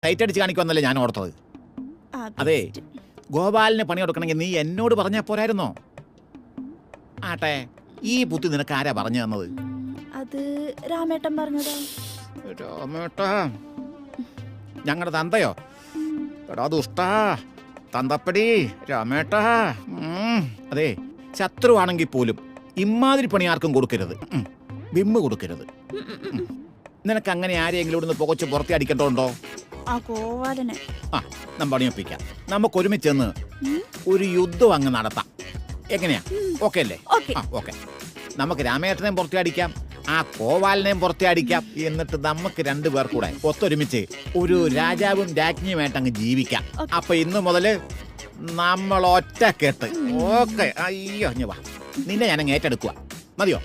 Tight അടിച്ച് കാണിക്കുമെന്നല്ലേ ഞാൻ ഓർത്തത്. അതെ, ഗോപാലിന് പണി കൊടുക്കണമെങ്കിൽ നീ എന്നോട് പറഞ്ഞാ പോരായിരുന്നോ? ആട്ടെ, ഈ ബുദ്ധി നിനക്ക് ആരാ പറഞ്ഞു തന്നത്? അത് രാമേട്ടൻ പറഞ്ഞതാ. രാമേട്ടാ, ഞങ്ങളുടെ തന്തയോ? എടാ ദുഷ്ടാ, തന്തപ്പടി രാമേട്ടാ. അതെ, ശത്രുവാണെങ്കിൽ പോലും ഇമാതിരി പണി ആർക്കും കൊടുക്കരുത്. വിമ്മ് കൊടുക്കരുത്. നിനക്ക് അങ്ങനെ ആരെങ്കിലും ഇവിടുന്ന് പുകച്ച് പുറത്തി അടിക്കേണ്ടതുണ്ടോ? ആ ഗോപാലനെ നമ്മ പണിയൊപ്പിക്കാം. നമുക്ക് ഒരുമിച്ചെന്ന് ഒരു യുദ്ധം അങ്ങ് നടത്താം. എങ്ങനെയാ? ഓക്കെ അല്ലേ? ഓക്കെ. നമുക്ക് രാമേട്ടനെയും പുറത്തി അടിക്കാം, ആ കോവാലിനെയും പുറത്തി അടിക്കാം. എന്നിട്ട് നമുക്ക് രണ്ടുപേർ കൂടെ ഒത്തൊരുമിച്ച് ഒരു രാജാവും രാജ്ഞിയുമായിട്ട് അങ്ങ് ജീവിക്കാം. അപ്പൊ ഇന്ന് മുതല് നമ്മൾ ഒറ്റക്കെട്ട്. ഓക്കെ. അയ്യോ, വാ, നിന്നെ ഞാനങ്ങ് ഏറ്റെടുക്കുക. മതിയോ?